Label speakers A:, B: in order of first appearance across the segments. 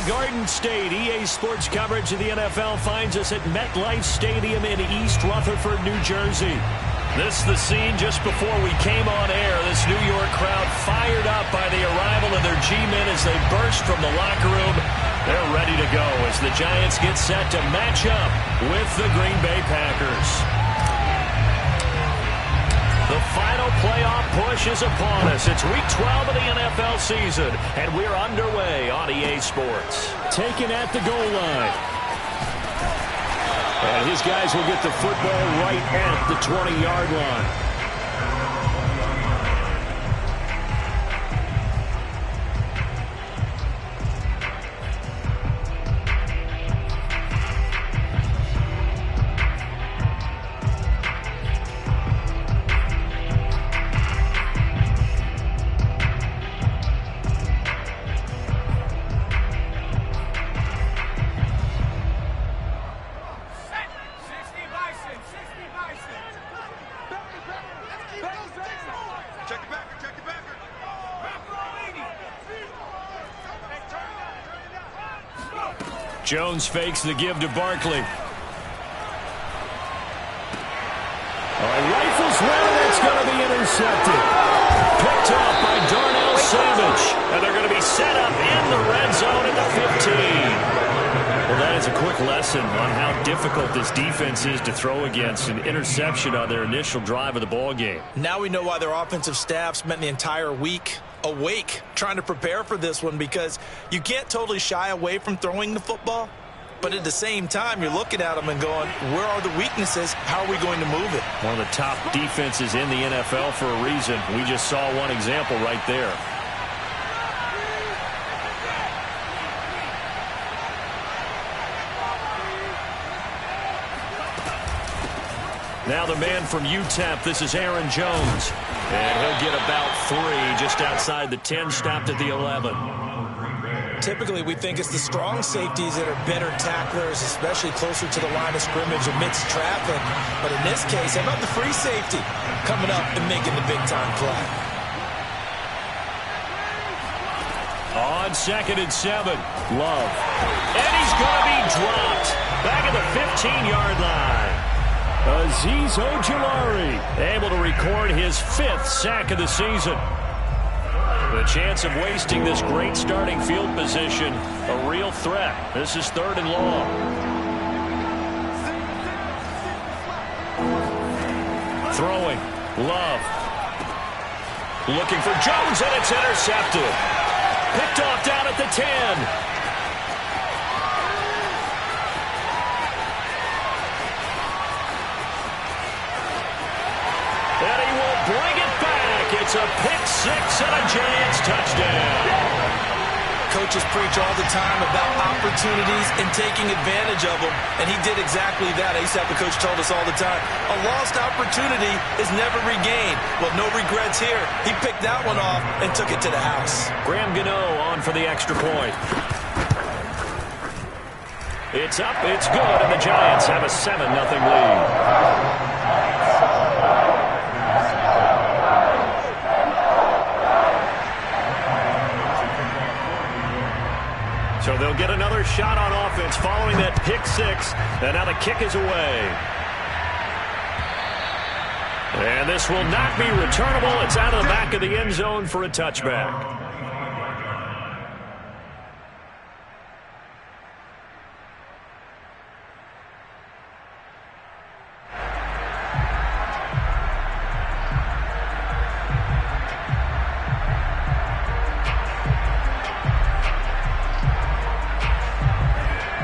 A: Garden State. EA Sports coverage of the NFL finds us at MetLife Stadium in East Rutherford, New Jersey. This is the scene just before we came on air. This New York crowd fired up by the arrival of their G-men as they burst from the locker room. They're ready to go as the Giants get set to match up with the Green Bay Packers. The final playoff push is upon us. It's week 12 of the NFL season, and we're underway on EA Sports. Taken at the goal line. And his guys will get the football right at the 20-yard line. Jones fakes the give to Barkley. Rifles one, and it's going to be intercepted. Picked off by Darnell Savage. And they're going to be set up in the red zone at the 15. Well, that is a quick lesson on how difficult this defense is to throw against. An interception on their initial drive of the ball game.
B: Now we know why their offensive staff spent the entire week awake trying to prepare for this one, because you can't totally shy away from throwing the football, but at the same time you're looking at them and going, where are the weaknesses? How are we going to move it?
A: One of the top defenses in the NFL for a reason. We just saw one example right there. Now the man from UTEP, this is Aaron Jones. And he'll get about 3 just outside the 10, stopped at the 11.
B: Typically, we think it's the strong safeties that are better tacklers, especially closer to the line of scrimmage amidst traffic. But in this case, how about the free safety coming up and making the big-time play?
A: On 2nd and 7, Love. And he's going to be dropped back at the 15-yard line. Azeez Ojulari able to record his 5th sack of the season. The chance of wasting this great starting field position, a real threat. This is 3rd and long. Throwing, Love. Looking for Jones, and it's intercepted. Picked off down at the 10. Bring it back. It's a pick 6 and a Giants touchdown.
B: Coaches preach all the time about opportunities and taking advantage of them, and he did exactly that. ASAP, the coach, told us all the time, a lost opportunity is never regained. Well, no regrets here. He picked that one off and took it to the house.
A: Graham Gano on for the extra point. It's up, it's good, and the Giants have a 7-0 lead. So they'll get another shot on offense following that pick 6. And now the kick is away. And this will not be returnable. It's out of the back of the end zone for a touchback.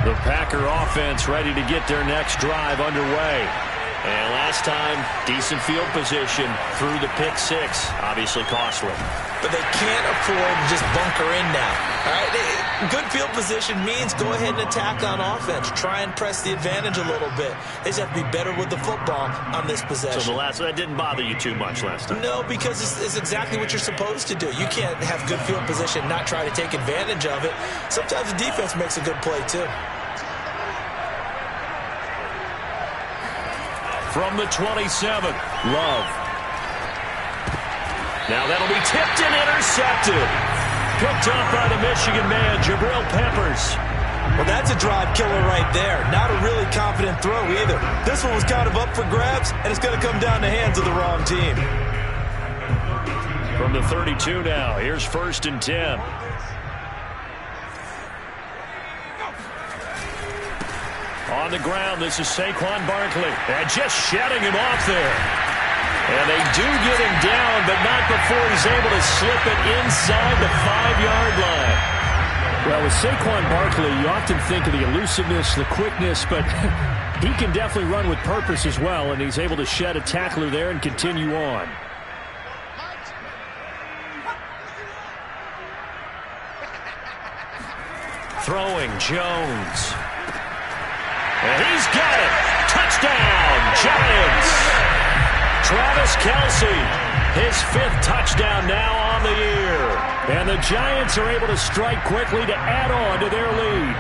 A: The Packer offense ready to get their next drive underway. And last time, decent field position through the pick 6. Obviously costly.
B: But they can't afford to just bunker in now. All right? Good field position means go ahead and attack on offense. Try and press the advantage a little bit. They just have to be better with the football on this possession.
A: So that didn't bother you too much last time?
B: No, because it's exactly what you're supposed to do. You can't have good field position and not try to take advantage of it. Sometimes the defense makes a good play, too.
A: From the 27, Love. Now that'll be tipped and intercepted. picked up by the Michigan man, Jabril Peppers.
B: Well, that's a drive killer right there. Not a really confident throw either. This one was kind of up for grabs, and it's going to come down the hands of the wrong team.
A: From the 32 now, here's 1st and 10. On the ground, this is Saquon Barkley. And just shutting him off there. And they do get him down, but not before he's able to slip it inside the 5-yard line. Well, with Saquon Barkley, you often think of the elusiveness, the quickness, but he can definitely run with purpose as well, and he's able to shed a tackler there and continue on. Throwing, Jones. And he's got it. Touchdown, Giants. Travis Kelce, his 5th touchdown now on the year. And the Giants are able to strike quickly to add on to their lead.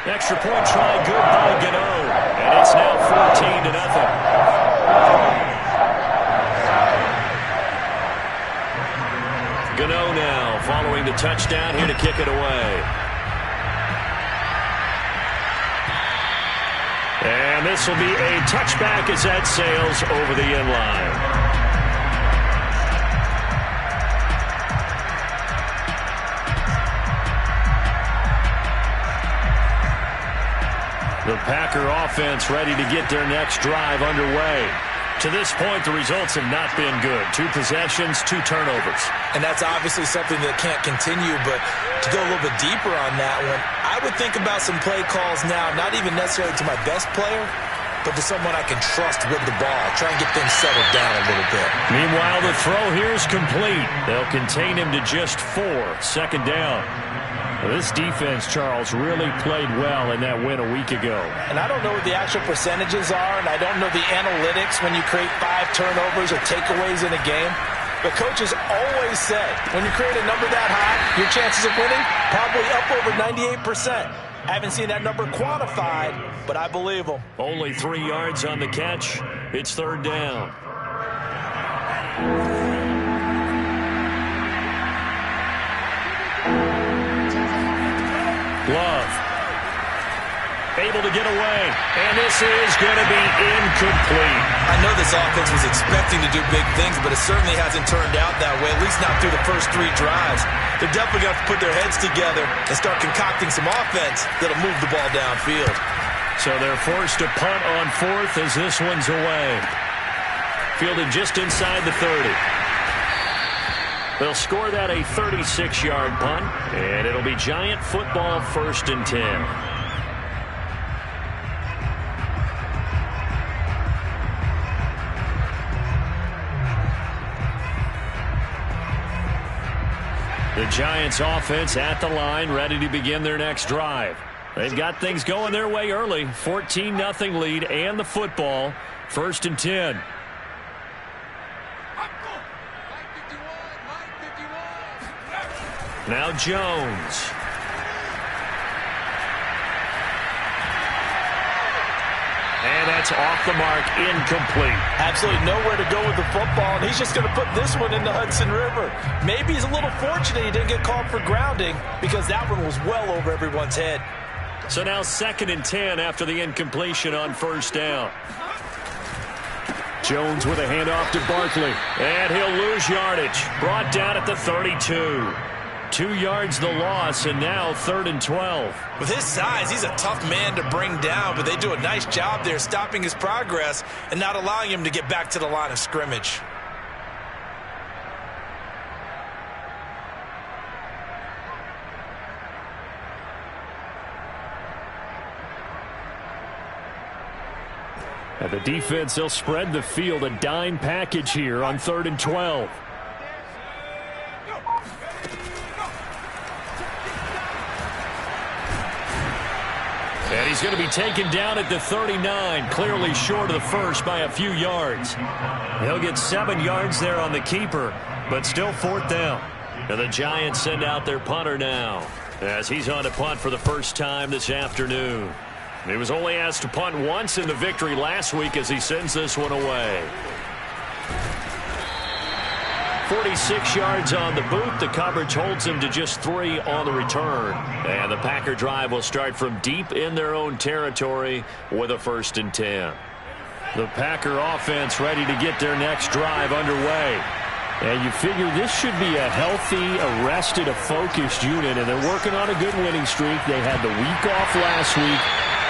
A: Extra point try good by Gano. And it's now 14-0. Gano now following the touchdown here to kick it away. And this will be a touchback as that sails over the end line. The Packer offense ready to get their next drive underway. To this point, the results have not been good. 2 possessions, 2 turnovers.
B: And that's obviously something that can't continue, but to go a little bit deeper on that one, I would think about some play calls now, not even necessarily to my best player, but to someone I can trust with the ball. Try and get things settled down a little bit.
A: Meanwhile, the throw here is complete. They'll contain him to just 4. 2nd down. This defense, Charles, really played well in that win a week ago.
B: And I don't know what the actual percentages are, and I don't know the analytics when you create 5 turnovers or takeaways in a game. But coaches always say, when you create a number that high, your chances of winning probably up over 98%. I haven't seen that number quantified, but I believe them.
A: Only 3 yards on the catch. It's 3rd down. Love. Able to get away. And this is going to be incomplete.
B: I know this offense was expecting to do big things, but it certainly hasn't turned out that way, at least not through the first 3 drives. They're definitely going to have to put their heads together and start concocting some offense that'll move the ball downfield.
A: So they're forced to punt on 4th as this one's away. Fielded just inside the 30. They'll score that a 36-yard punt, and it'll be Giant football 1st and 10. The Giants offense at the line, ready to begin their next drive. They've got things going their way early. 14-0 lead and the football. 1st and 10. Now Jones. And that's off the mark, incomplete.
B: Absolutely nowhere to go with the football, and he's just going to put this one in the Hudson River. Maybe he's a little fortunate he didn't get called for grounding because that one was well over everyone's head.
A: So now 2nd and 10 after the incompletion on 1st down. Jones with a handoff to Barkley, and he'll lose yardage. Brought down at the 32. 2 yards the loss, and now 3rd and 12.
B: With his size, he's a tough man to bring down, but they do a nice job there stopping his progress and not allowing him to get back to the line of scrimmage.
A: And the defense, they'll spread the field, a dime package here on 3rd and 12. And he's going to be taken down at the 39, clearly short of the first by a few yards. He'll get 7 yards there on the keeper, but still 4th down. And the Giants send out their punter now, as he's on to punt for the first time this afternoon. He was only asked to punt once in the victory last week as he sends this one away. 46 yards on the boot. The coverage holds him to just 3 on the return. And the Packer drive will start from deep in their own territory with a 1st and 10. The Packer offense ready to get their next drive underway. And you figure this should be a healthy, arrested, a focused unit, and they're working on a good winning streak. They had the week off last week.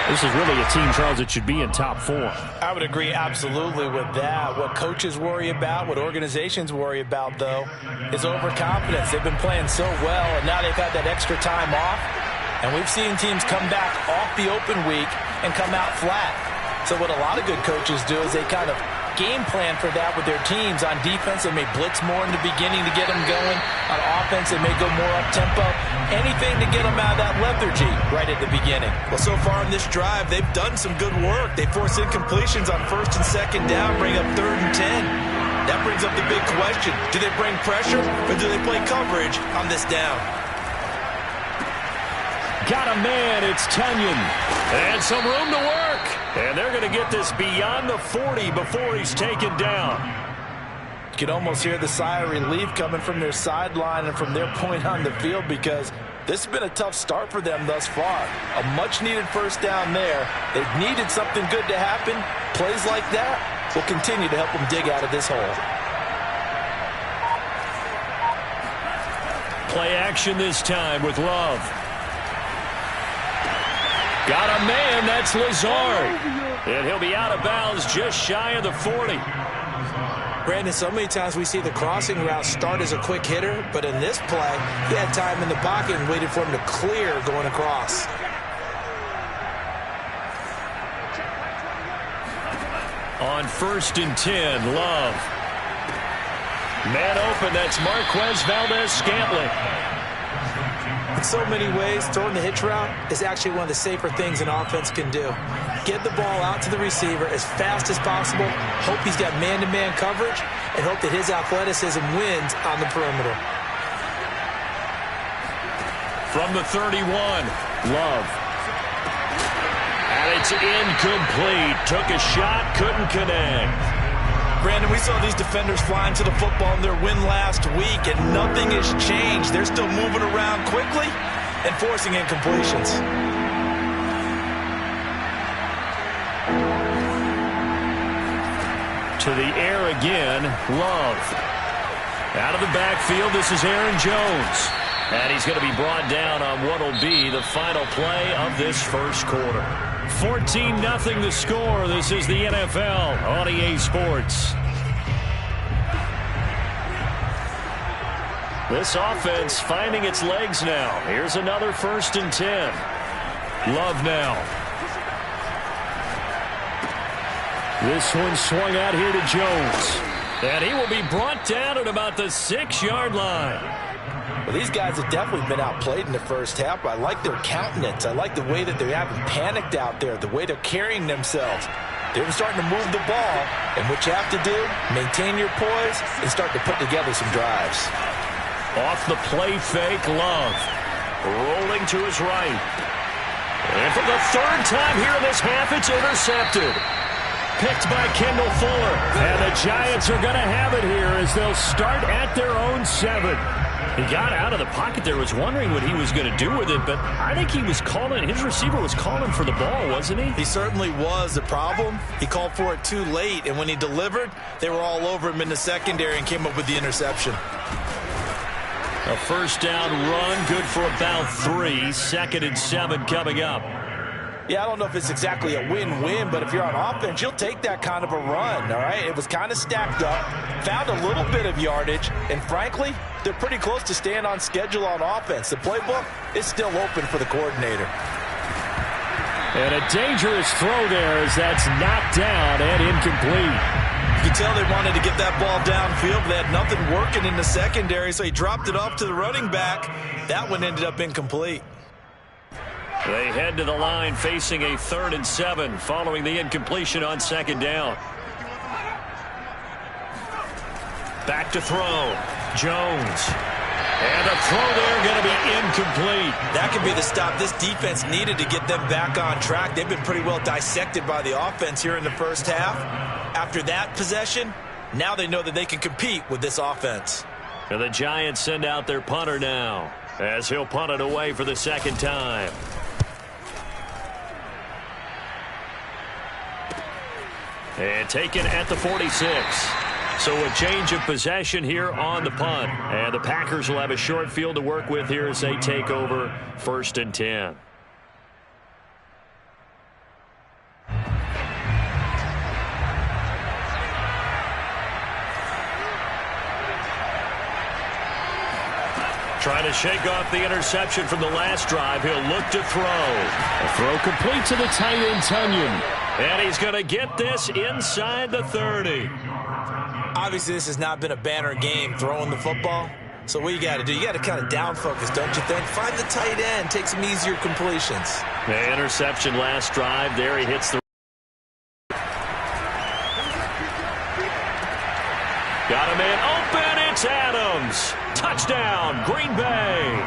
A: This is really a team, Charles, that should be in top form.
C: I would agree absolutely with that. What coaches worry about, what organizations worry about, though, is overconfidence. They've been playing so well, and now they've had that extra time off. And we've seen teams come back off the open week and come out flat. So what a lot of good coaches do is they kind of game plan for that with their teams. On defense, they may blitz more in the beginning to get them going. On offense, they may go more up-tempo. Anything to get them out of that lethargy right at the beginning.
B: Well, so far in this drive, they've done some good work. They force incompletions on 1st and 2nd down, bring up 3rd and 10. That brings up the big question. Do they bring pressure, or do they play coverage on this down?
A: Got a man, it's Tunyon. And some room to work. And they're going to get this beyond the 40 before he's taken down.
C: You can almost hear the sigh of relief coming from their sideline and from their point on the field, because this has been a tough start for them thus far. A much-needed 1st down there. They've needed something good to happen. Plays like that will continue to help them dig out of this hole.
A: Play action this time with Love. Got a man, that's Lazard. And he'll be out of bounds just shy of the 40.
C: Brandon, so many times we see the crossing route start as a quick hitter, but in this play, he had time in the pocket and waited for him to clear going across.
A: On 1st and 10, Love. Man open, that's Marquez Valdez-Scantling.
C: In so many ways, throwing the hitch route is actually one of the safer things an offense can do. Get the ball out to the receiver as fast as possible, hope he's got man-to-man coverage, and hope that his athleticism wins on the perimeter.
A: From the 31, Love. And it's incomplete. Took a shot, couldn't connect.
B: Brandon, we saw these defenders flying to the football in their win last week, and nothing has changed. They're still moving around quickly and forcing incompletions.
A: To the air again, Love. Out of the backfield, this is Aaron Jones. And he's going to be brought down on what will be the final play of this 1st quarter. 14-0 the score. This is the NFL on EA Sports. This offense finding its legs now. Here's another 1st and 10. Love now. This one swung out here to Jones. And he will be brought down at about the 6-yard line.
C: Well, these guys have definitely been outplayed in the 1st half. I like their countenance. I like the way that they haven't panicked out there, the way they're carrying themselves. They're starting to move the ball, and what you have to do, maintain your poise and start to put together some drives.
A: Off the play fake, Love. Rolling to his right. And for the 3rd time here in this half, it's intercepted. Picked by Kendall Fuller. And the Giants are going to have it here as they'll start at their own 7. He got out of the pocket there, was wondering what he was going to do with it, but I think he was calling, his receiver was calling for the ball, wasn't he?
B: He certainly was. The problem, he called for it too late, and when he delivered, they were all over him in the secondary and came up with the interception.
A: A 1st down run, good for about 3. 2nd and 7 coming up.
C: Yeah, I don't know if it's exactly a win-win, but if you're on offense, you'll take that kind of a run, all right? It was kind of stacked up, found a little bit of yardage, and frankly, they're pretty close to staying on schedule on offense. The playbook is still open for the coordinator.
A: And a dangerous throw there as that's knocked down and incomplete.
B: You could tell they wanted to get that ball downfield, but they had nothing working in the secondary, so he dropped it off to the running back. That one ended up incomplete.
A: They head to the line facing a 3rd and 7 following the incompletion on 2nd down. Back to throw. Jones. And the throw there going to be incomplete.
B: That could be the stop this defense needed to get them back on track. They've been pretty well dissected by the offense here in the 1st half. After that possession, now they know that they can compete with this offense.
A: And the Giants send out their punter now, as he'll punt it away for the second time. And taken at the 46. So a change of possession here on the punt. And the Packers will have a short field to work with here as they take over 1st and 10. Trying to shake off the interception from the last drive. He'll look to throw.
D: A throw complete to the tight end, Tunyon.
A: And he's going to get this inside the 30.
C: Obviously, this has not been a banner game throwing the football. So what you got to do, you got to kind of down focus, don't you think? Find the tight end, take some easier completions.
A: The interception last drive. There he hits the... Got a man open. It's Adams. Touchdown, Green Bay.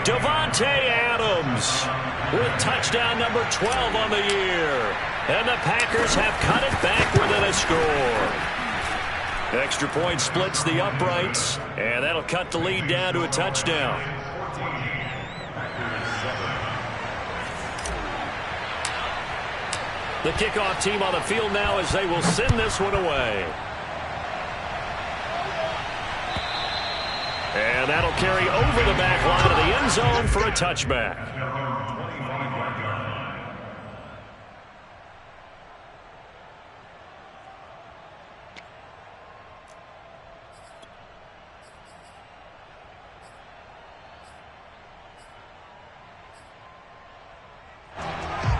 A: Davante Adams with touchdown number 12 on the year. And the Packers have cut it back within a score. Extra point splits the uprights, and that'll cut the lead down to a touchdown. The kickoff team on the field now as they will send this one away. And that'll carry over the back line of the end zone for a touchback.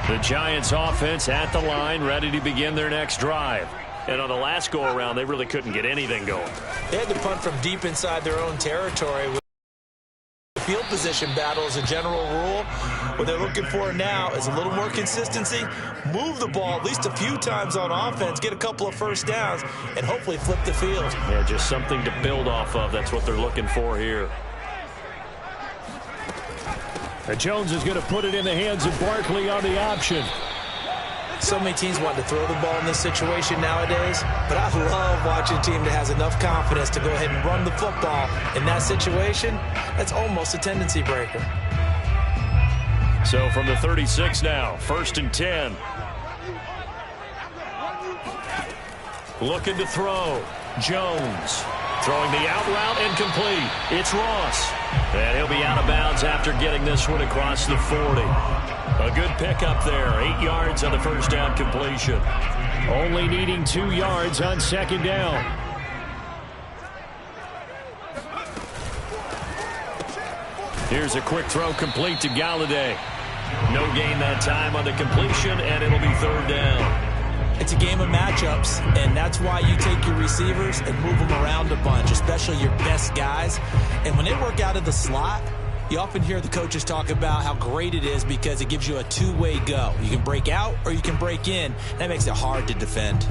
A: The Giants offense at the line, ready to begin their next drive. And on the last go-around, they really couldn't get anything going.
C: They had to punt from deep inside their own territory. Field position battle is a general rule. What they're looking for now is a little more consistency, move the ball at least a few times on offense, get a couple of first downs, and hopefully flip the field.
A: Yeah, just something to build off of. That's what they're looking for here.
D: And Jones is going to put it in the hands of Barkley on the option.
C: So many teams want to throw the ball in this situation nowadays, but I love watching a team that has enough confidence to go ahead and run the football. In that situation, that's almost a tendency breaker.
A: So from the 36 now, 1st and 10. Looking to throw. Jones throwing the out route and complete. It's Ross. And he'll be out of bounds after getting this one across the 40. A good pickup there. 8 yards on the first down completion.
D: Only needing 2 yards on second down.
A: Here's a quick throw complete to Galladay. No gain that time on the completion, and it'll be 3rd down.
C: It's a game of matchups, and that's why you take your receivers and move them around a bunch, especially your best guys. And when they work out of the slot, you often hear the coaches talk about how great it is because it gives you a two-way go. You can break out or you can break in. That makes it hard to defend.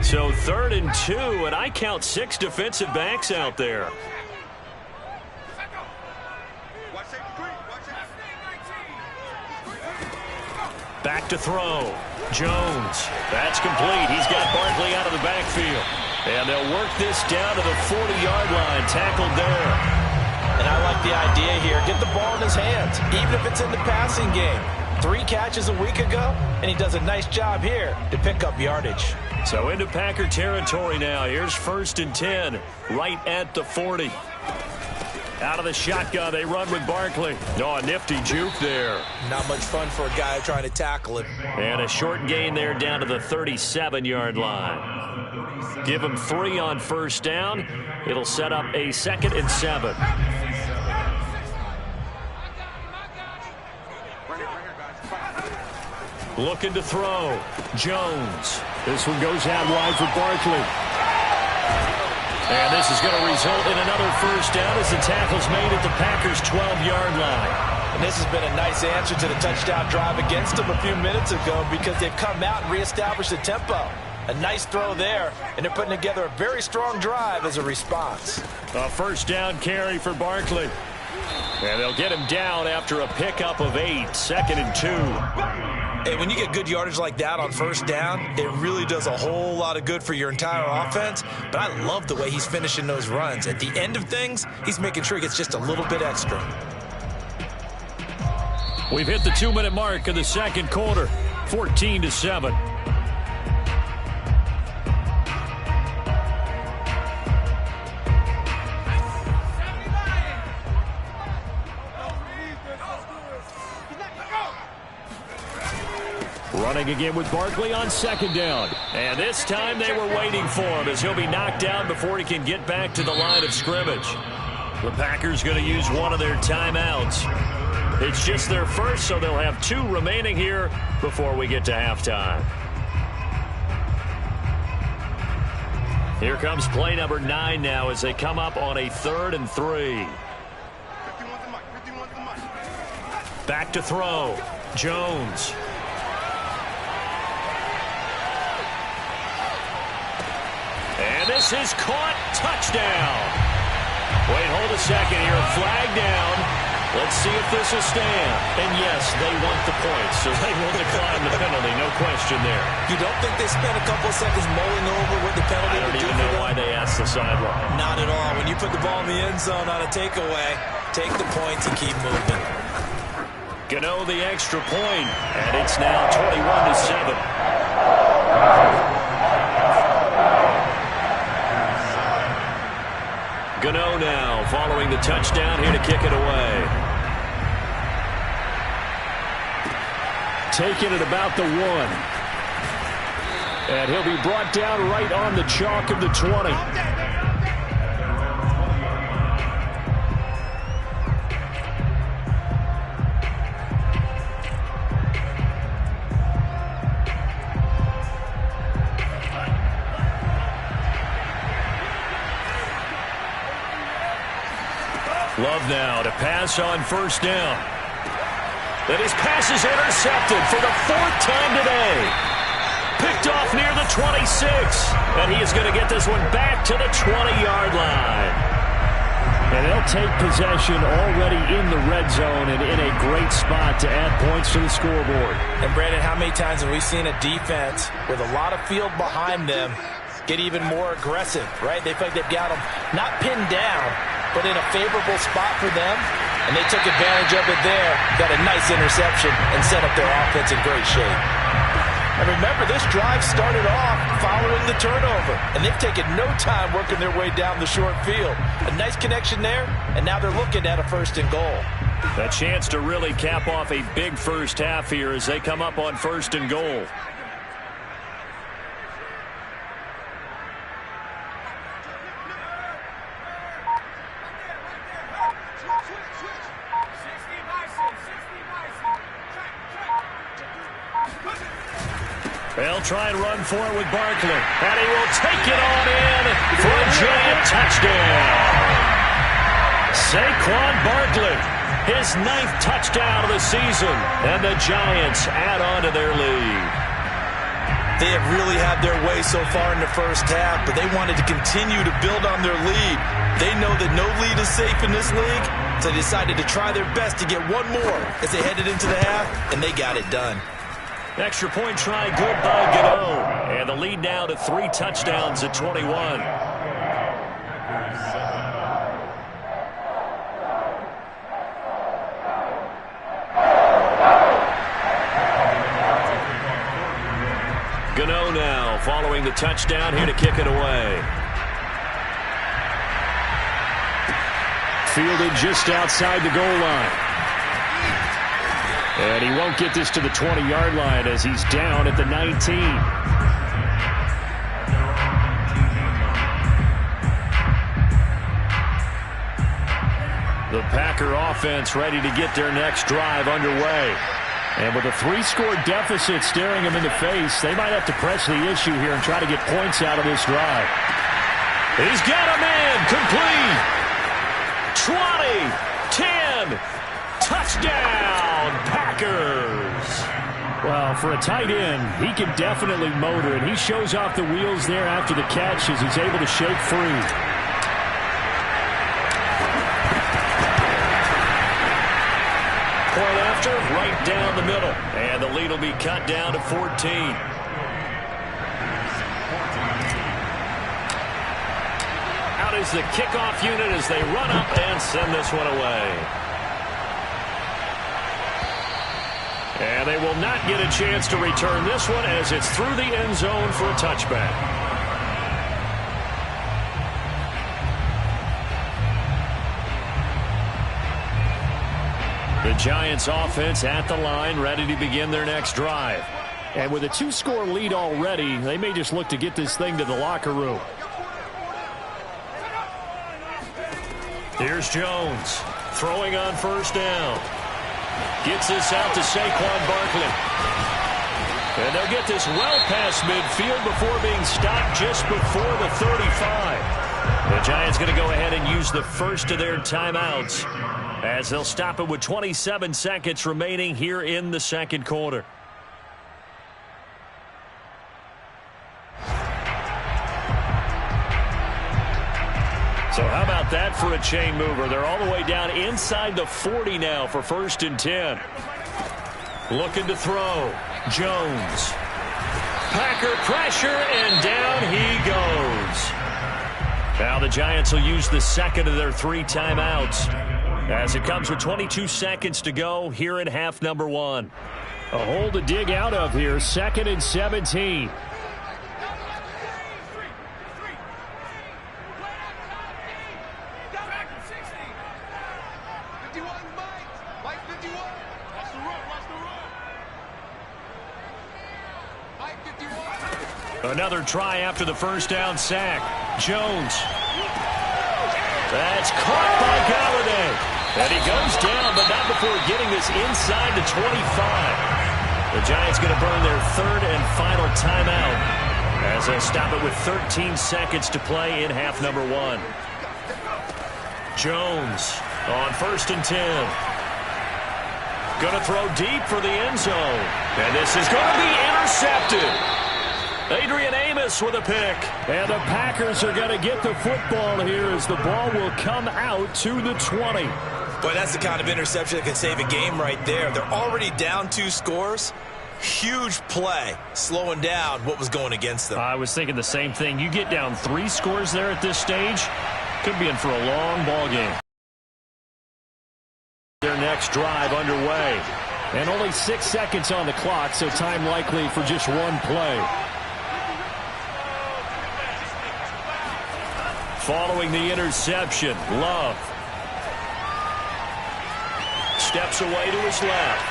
A: So 3rd and 2, and I count 6 defensive backs out there. Back to throw. Jones. That's complete. He's got Barkley out of the backfield. And they'll work this down to the 40-yard line. Tackled there.
C: And I like the idea here. Get the ball in his hands, even if it's in the passing game. 3 catches a week ago, and he does a nice job here to pick up yardage.
A: So into Packer territory now. Here's 1st and 10, right at the 40. Out of the shotgun, they run with Barkley. Oh, a nifty juke there.
C: Not much fun for a guy trying to tackle him.
A: And a short gain there down to the 37-yard line. Give him 3 on first down. It'll set up a 2nd and 7. Looking to throw. Jones.
D: This one goes out wide for Barkley.
A: And this is going to result in another first down as the tackle's made at the Packers' 12-yard line.
C: And this has been a nice answer to the touchdown drive against them a few minutes ago because they've come out and reestablished the tempo. A nice throw there, and they're putting together a very strong drive as a response.
A: A first down carry for Barkley. And they'll get him down after a pickup of 8, 2nd and 2.
B: Hey, when you get good yardage like that on first down, it really does a whole lot of good for your entire offense. But I love the way he's finishing those runs. At the end of things, he's making sure he gets just a little bit extra.
A: We've hit the 2-minute mark of the second quarter, 14-7. Running again with Barkley on 2nd down. And this time they were waiting for him as he'll be knocked down before he can get back to the line of scrimmage. The Packers going to use one of their timeouts. It's just their first, so they'll have 2 remaining here before we get to halftime. Here comes play number 9 now as they come up on a 3rd and 3. Back to throw. Jones. And this is caught. Touchdown. Wait, hold a second here. Flag down. Let's see if this will stand. And yes, they want the points, so they will decline the penalty. No question there.
B: You don't think they spent a couple of seconds mulling over what the penalty would do?
A: I don't even know why they asked the sideline.
B: Not at all. When you put the ball in the end zone on a takeaway, take the points and keep moving.
A: Gano the extra point, and it's now 21-7. Gano now following the touchdown here to kick it away. Taking it about the 1. And he'll be brought down right on the chalk of the 20. Love now to pass on first down. And his pass is intercepted for the 4th time today. Picked off near the 26. And he is going to get this one back to the 20-yard line. And they'll take possession already in the red zone and in a great spot to add points to the scoreboard.
C: And, Brandon, how many times have we seen a defense with a lot of field behind them get even more aggressive, right? They feel like they've got them not pinned down, but in a favorable spot for them, and they took advantage of it there, got a nice interception, and set up their offense in great shape. And remember, this drive started off following the turnover, and they've taken no time working their way down the short field. A nice connection there, and now they're looking at a 1st and goal.
A: A chance to really cap off a big first half here as they come up on 1st and goal. They'll try and run for it with Barkley. And he will take it on in for a giant touchdown. Saquon Barkley, his 9th touchdown of the season. And the Giants add on to their lead.
B: They have really had their way so far in the first half, but they wanted to continue to build on their lead. They know that no lead is safe in this league, so they decided to try their best to get one more as they headed into the half, and they got it done.
A: Extra point try good by Gano. And the lead now to 3 touchdowns at 21. Gano now following the touchdown here to kick it away. Fielded just outside the goal line. And he won't get this to the 20-yard line as he's down at the 19. The Packer offense ready to get their next drive underway. And with a 3-score deficit staring them in the face, they might have to press the issue here and try to get points out of this drive. He's got a man complete. 20, 10, touchdown, Packers. Well, for a tight end, he can definitely motor it. He shows off the wheels there after the catch as he's able to shake free. after, right down the middle. And the lead will be cut down to 14. Out is the kickoff unit as they run up and send this one away. And they will not get a chance to return this one as it's through the end zone for a touchback. The Giants offense at the line, ready to begin their next drive.
D: And with a 2-score lead already, they may just look to get this thing to the locker room.
A: Here's Jones, throwing on first down. Gets this out to Saquon Barkley. And they'll get this well past midfield before being stopped just before the 35. The Giants going to go ahead and use the first of their timeouts as they'll stop it with 27 seconds remaining here in the second quarter. So how about that for a chain mover? They're all the way down inside the 40 now for 1st and 10. Looking to throw. Jones. Packer pressure, and down he goes. Now the Giants will use the second of their 3 timeouts as it comes with 22 seconds to go here in half number 1.
D: A hole to dig out of here, 2nd and 17.
A: Another try after the first down sack. Jones. That's caught by Galladay. And he goes down, but not before getting this inside the 25. The Giants going to burn their 3rd and final timeout as they'll stop it with 13 seconds to play in half number 1. Jones on 1st and 10. Going to throw deep for the end zone. And this is going to be intercepted. Adrian Amos with a pick.
D: And the Packers are going to get the football here as the ball will come out to the 20.
B: Boy, that's the kind of interception that can save a game right there. They're already down 2 scores. Huge play, slowing down what was going against them.
A: I was thinking the same thing. You get down 3 scores there at this stage, could be in for a long ball game. Their next drive underway.
D: And only 6 seconds on the clock, so time likely for just 1 play.
A: Following the interception, Love steps away to his left.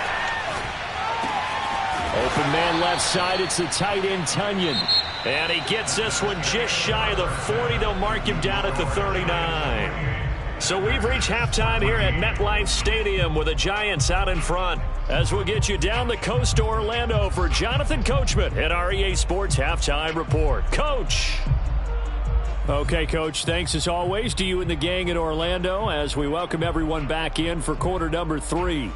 D: Open man left side, it's the tight end Tunyon.
A: And he gets this one just shy of the 40. They'll mark him down at the 39. So we've reached halftime here at MetLife Stadium with the Giants out in front. As we'll get you down the coast to Orlando for Jonathan Coachman at our EA Sports Halftime Report. Coach.
D: Okay, Coach, thanks as always to you and the gang in Orlando as we welcome everyone back in for quarter number 3.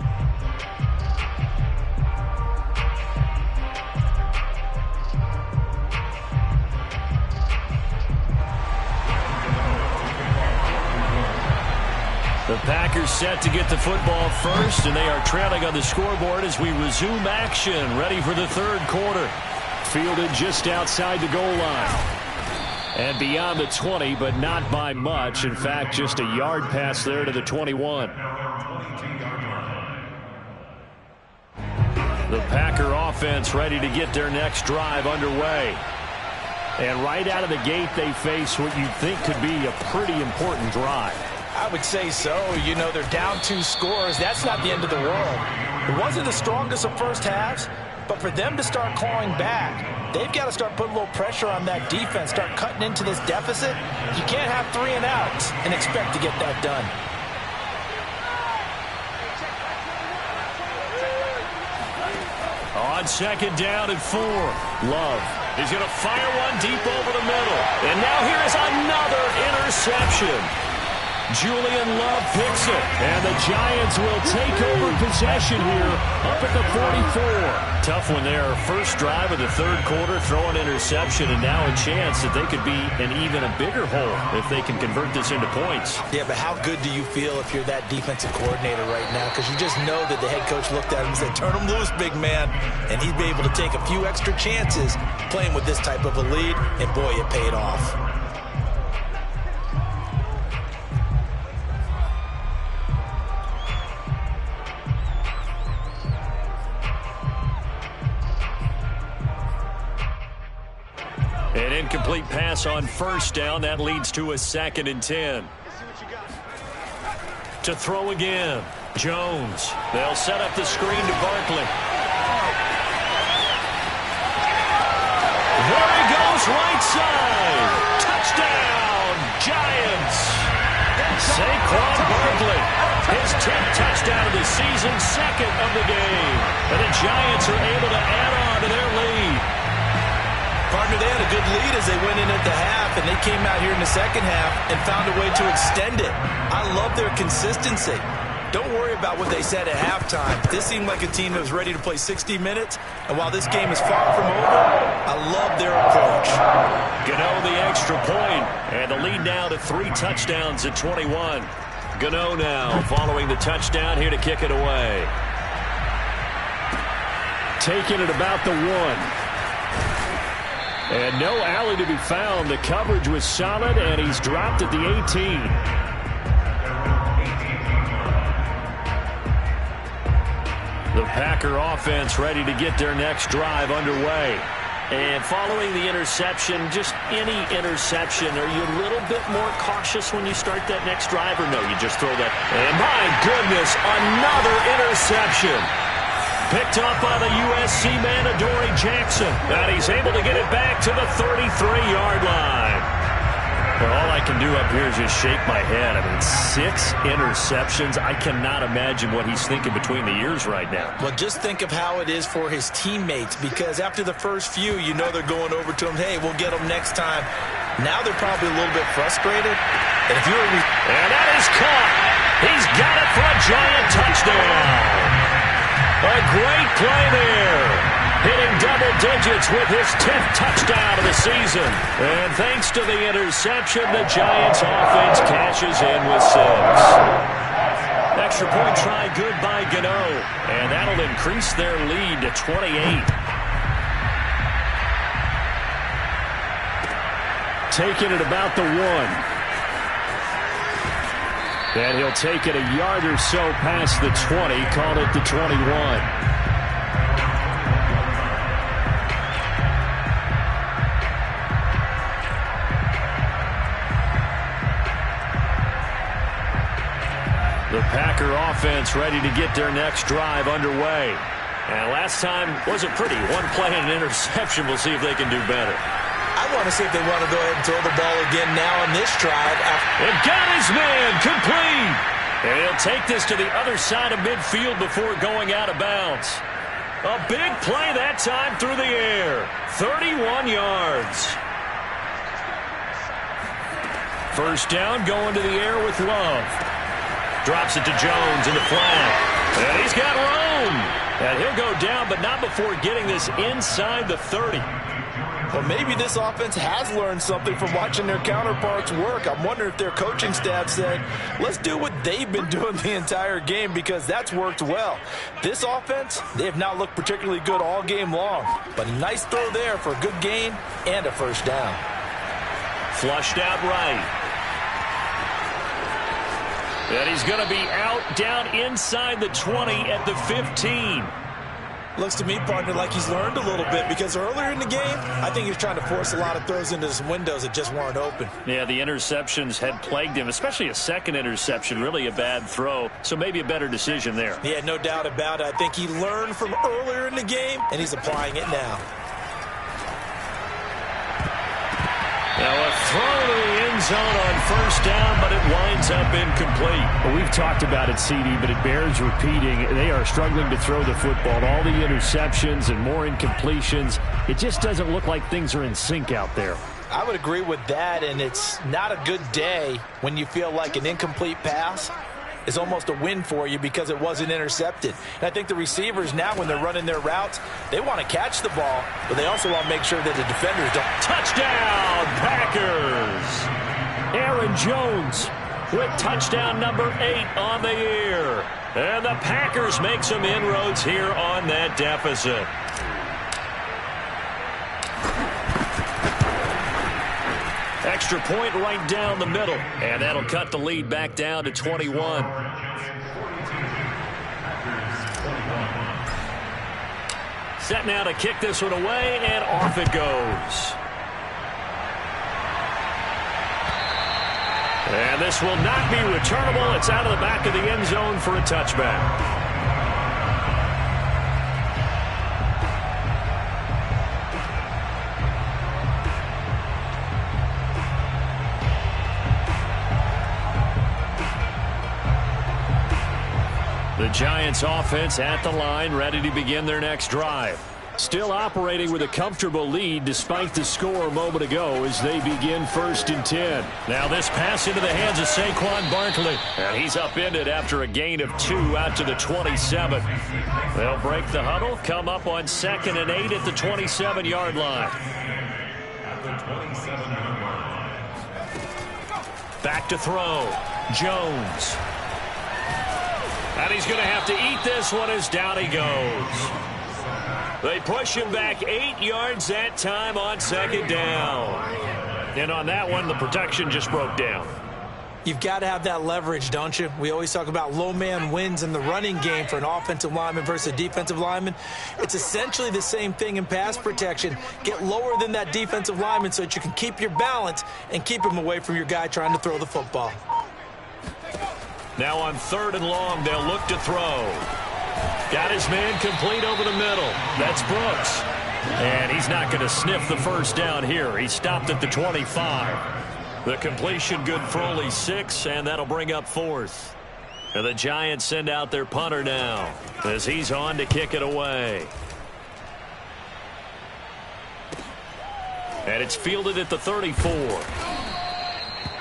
A: The Packers set to get the football first, and they are trailing on the scoreboard as we resume action, ready for the 3rd quarter.
D: Fielded just outside the goal line. And beyond the 20, but not by much. In fact, just a yard pass there to the 21.
A: The Packer offense ready to get their next drive underway.
D: And right out of the gate, they face what you think could be a pretty important drive.
C: I would say so. You know, they're down 2 scores. That's not the end of the world. It wasn't the strongest of first halves, but for them to start clawing back, they've got to start putting a little pressure on that defense, start cutting into this deficit. You can't have 3 and outs and expect to get that done.
A: On 2nd down and 4, Love. He's going to fire one deep over the middle. And now here is another interception. Julian Love picks it, and the Giants will take over possession here up at the 44. Tough one there. First drive of the third quarter, throw an interception, and now a chance that they could be in even a bigger hole if they can convert this into points.
C: Yeah, but how good do you feel if you're that defensive coordinator right now? Because you just know that the head coach looked at him and said, turn him loose, big man. And he'd be able to take a few extra chances playing with this type of a lead, and boy, it paid off.
A: An incomplete pass on first down. That leads to a 2nd and 10. To throw again. Jones. They'll set up the screen to Barkley. There he goes, right side. Touchdown, Giants. Saquon Barkley. His 10th touchdown of the season, 2nd of the game. And the Giants are able to add on to their lead.
B: Partner, they had a good lead as they went in at the half, and they came out here in the second half and found a way to extend it. I love their consistency. Don't worry about what they said at halftime. This seemed like a team that was ready to play 60 minutes, and while this game is far from over, I love their approach.
A: Gano the extra point, and the lead now to 3 touchdowns at 21. Gano now following the touchdown here to kick it away. Taking it about the 1. And no alley to be found. The coverage was solid, and he's dropped at the 18. The Packer offense ready to get their next drive underway. And following the interception, just any interception, are you a little bit more cautious when you start that next drive, or no, you just throw that? And my goodness, another interception. Picked up by the USC man, Adoree Jackson. And he's able to get it back to the 33-yard line. Well, all I can do up here is just shake my head. I mean, 6 interceptions. I cannot imagine what he's thinking between the ears right now.
C: Well, just think of how it is for his teammates, because after the first few, you know they're going over to him, hey, we'll get them next time. Now they're probably a little bit frustrated. And if you're
A: and that is caught. He's got it for a Giant touchdown. A great play there. Hitting double digits with his 10th touchdown of the season. And thanks to the interception, the Giants offense cashes in with 6. Extra point try good by Gano. And that'll increase their lead to 28. Taking it about the 1. And he'll take it a yard or so past the 20, call it the 21. The Packer offense ready to get their next drive underway. And last time wasn't pretty. One play and an interception. We'll see if they can do better.
C: I want to see if they want to go ahead and throw the ball again now on this drive.
A: And got his man complete. And he'll take this to the other side of midfield before going out of bounds. A big play that time through the air. 31 yards. First down, going to the air with Love. Drops it to Jones in the flat. And he's got room. And he'll go down, but not before getting this inside the 30.
B: Well, maybe this offense has learned something from watching their counterparts work. I'm wondering if their coaching staff said, let's do what they've been doing the entire game, because that's worked well. This offense, they have not looked particularly good all game long. But a nice throw there for a good gain and a first down.
A: Flushed out right. And he's going to be out down inside the 20 at the 15.
B: Looks to me, partner, like he's learned a little bit, because earlier in the game, I think he was trying to force a lot of throws into some windows that just weren't open.
A: Yeah, the interceptions had plagued him, especially a second interception, really a bad throw. So maybe a better decision there.
B: Yeah, no doubt about it. I think he learned from earlier in the game, and he's applying it now.
A: Now a throw to the end zone on first down, but it winds up incomplete.
D: Well, we've talked about it, CD, but it bears repeating. They are struggling to throw the football. All the interceptions and more incompletions. It just doesn't look like things are in sync out there.
C: I would agree with that, and it's not a good day when you feel like an incomplete pass is almost a win for you because it wasn't intercepted. And I think the receivers now, when they're running their routes, they want to catch the ball, but they also want to make sure that the defenders don't.
A: Touchdown, Packers! Aaron Jones with touchdown number 8 on the year. And the Packers make some inroads here on that deficit. Extra point right down the middle. And that'll cut the lead back down to 21. Set now to kick this one away, and off it goes. And this will not be returnable. It's out of the back of the end zone for a touchback. The Giants offense at the line, ready to begin their next drive. Still operating with a comfortable lead despite the score a moment ago as they begin 1st and 10. Now this pass into the hands of Saquon Barkley. And he's upended after a gain of 2 out to the 27. They'll break the huddle, come up on 2nd and 8 at the 27-yard line. Back to throw. Jones. And he's going to have to eat this one as down he goes. They push him back 8 yards that time on 2nd down. And on that one, the protection just broke down.
C: You've got to have that leverage, don't you? We always talk about low man wins in the running game for an offensive lineman versus a defensive lineman. It's essentially the same thing in pass protection. Get lower than that defensive lineman so that you can keep your balance and keep him away from your guy trying to throw the football.
A: Now on 3rd and long, they'll look to throw. Got his man complete over the middle. That's Brooks. And he's not going to sniff the first down here. He stopped at the 25. The completion good for only 6, and that'll bring up 4th. And the Giants send out their punter now as he's on to kick it away. And it's fielded at the 34.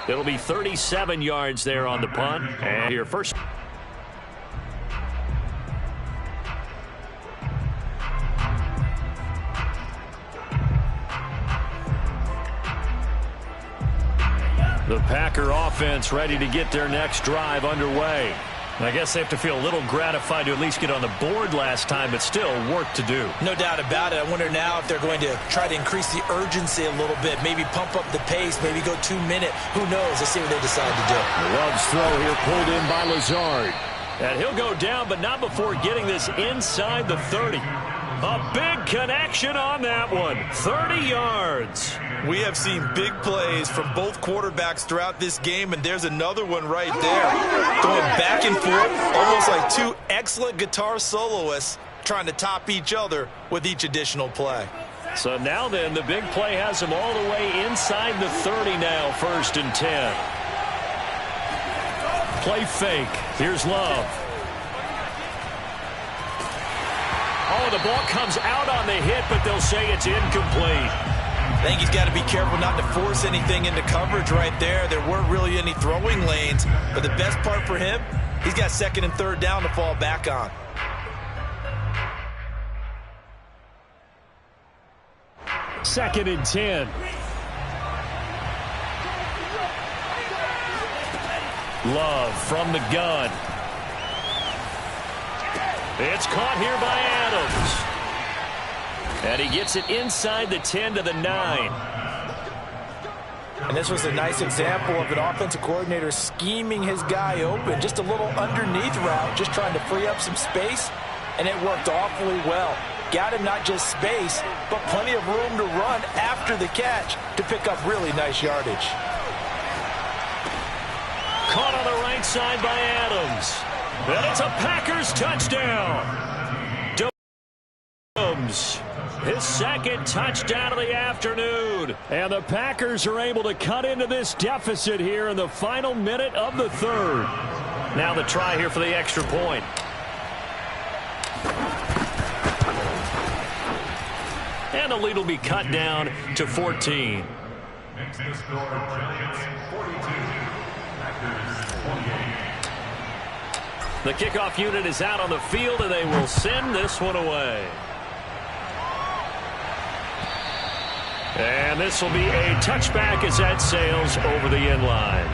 A: It'll be 37 yards there on the punt. And your first. The Packer offense ready to get their next drive underway. I guess they have to feel a little gratified to at least get on the board last time, but still work to do.
C: No doubt about it. I wonder now if they're going to try to increase the urgency a little bit, maybe pump up the pace, maybe go 2-minute. Who knows? Let's see what they decide to do.
A: Love's throw here pulled in by Lazard. And he'll go down, but not before getting this inside the 30. A big connection on that one. 30 yards.
B: We have seen big plays from both quarterbacks throughout this game, and there's another one right there. Going back and forth, almost like 2 excellent guitar soloists trying to top each other with each additional play.
A: So now then, the big play has him all the way inside the 30 now, 1st and 10. Play fake. Here's Love. Oh, the ball comes out on the hit, but they'll say it's incomplete.
B: I think he's got to be careful not to force anything into coverage right there. There weren't really any throwing lanes, but the best part for him, he's got 2nd and 3rd down to fall back on.
A: Second and 10. Love from the gun. It's caught here by Adams. And he gets it inside the 10 to the 9.
C: And this was a nice example of an offensive coordinator scheming his guy open. Just a little underneath route, just trying to free up some space. And it worked awfully well. Got him not just space, but plenty of room to run after the catch to pick up really nice yardage.
A: Caught on the right side by Adams. And it's a Packers touchdown. Domes, his 2nd touchdown of the afternoon. And the Packers are able to cut into this deficit here in the final minute of the 3rd. Now the try here for the extra point. And the lead will be cut down to 14.
E: Makes the score Giants 42, Packers 28.
A: The kickoff unit is out on the field, and they will send this one away. And this will be a touchback as that sails over the end line.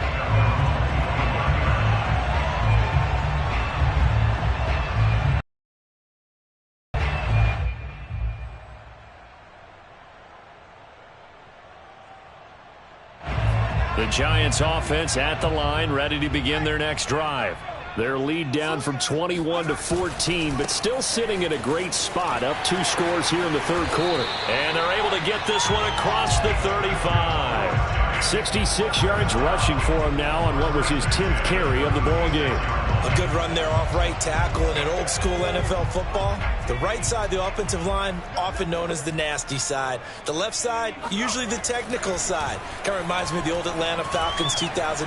A: The Giants offense at the line, ready to begin their next drive. Their lead down from 21 to 14, but still sitting at a great spot, up 2 scores here in the third quarter. And they're able to get this one across the 35. 66 yards rushing for him now on what was his 10th carry of the ball game.
B: A good run there off right tackle in an old school NFL football. The right side of the offensive line, often known as the nasty side. The left side, usually the technical side. Kind of reminds me of the old Atlanta Falcons 2009-2010.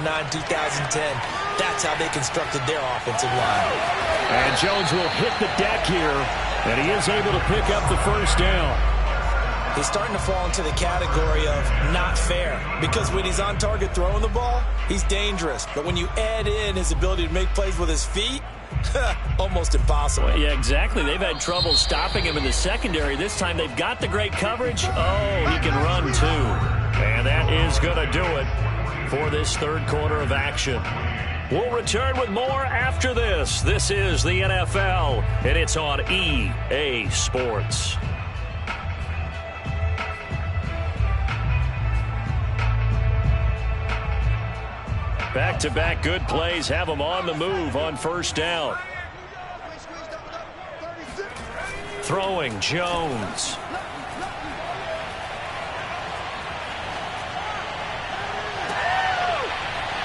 B: That's how they constructed their offensive line.
A: And Jones will hit the deck here, and he is able to pick up the first down.
B: He's starting to fall into the category of not fair, because when he's on target throwing the ball, he's dangerous. But when you add in his ability to make plays with his feet, almost impossible.
A: Well, yeah, exactly. They've had trouble stopping him in the secondary. This time they've got the great coverage. Oh, he can run too. And that is going to do it for this third quarter of action. We'll return with more after this. This is the NFL, and it's on EA Sports. Back-to-back good plays have them on the move on first down. Throwing Jones.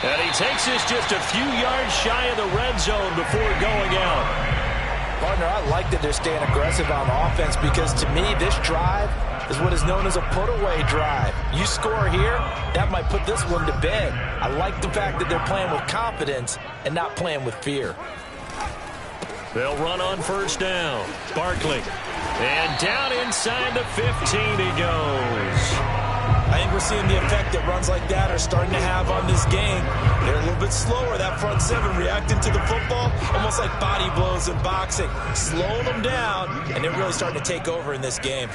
A: And he takes this just a few yards shy of the red zone before going out.
B: Partner, I like that they're staying aggressive on offense, because to me, this drive is what is known as a put-away drive. You score here, that might put this one to bed. I like the fact that they're playing with confidence and not playing with fear.
A: They'll run on first down. Barkley. And down inside the 15 he goes.
B: I think we're seeing the effect that runs like that are starting to have on this game. They're a little bit slower, that front seven, reacting to the football, almost like body blows in boxing. Slowing them down, and they're really starting to take over in this game.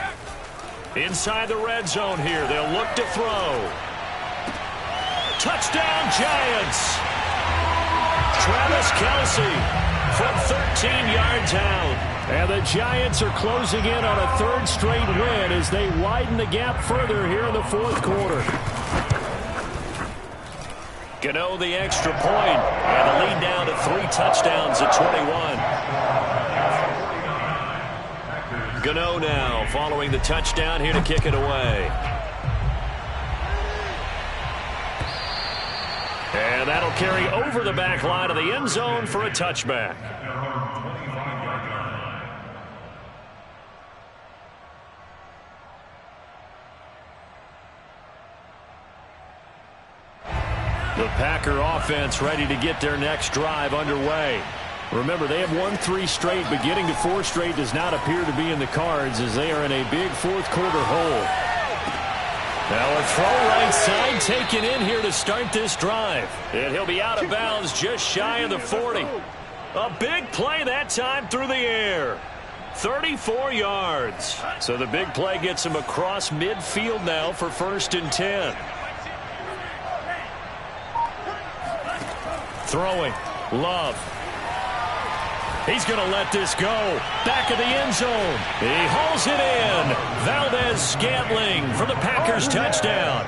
A: Inside the red zone here, they'll look to throw. Touchdown, Giants! Travis Kelce from 13 yards out. And the Giants are closing in on a third straight win as they widen the gap further here in the fourth quarter. Gano the extra point, and the lead down to 3 touchdowns at 21. Gano now following the touchdown here to kick it away. And that'll carry over the back line of the end zone for a touchback. The Packer offense ready to get their next drive underway. Remember, they have won 3 straight, but getting to 4 straight does not appear to be in the cards as they are in a big fourth quarter hole. Now a throw right side taken in here to start this drive. And he'll be out of bounds just shy of the 40. A big play that time through the air. 34 yards. So the big play gets him across midfield now for 1st and 10. Throwing. Love. He's going to let this go. Back of the end zone. He hauls it in. Valdez-Scantling for the Packers touchdown.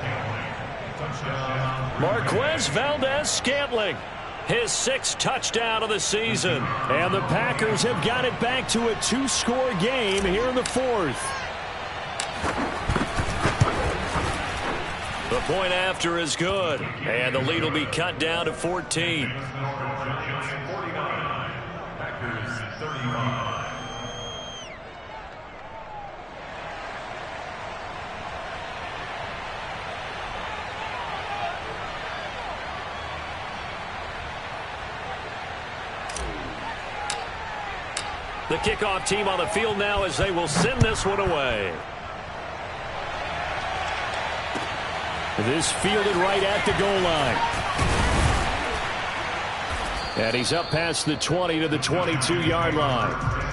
A: Marquez Valdez-Scantling, his 6th touchdown of the season. And the Packers have got it back to a 2-score game here in the 4th. The point after is good, and the lead will be cut down to 14. The kickoff team on the field now as they will send this one away. This fielded right at the goal line. And he's up past the 20 to the 22-yard line.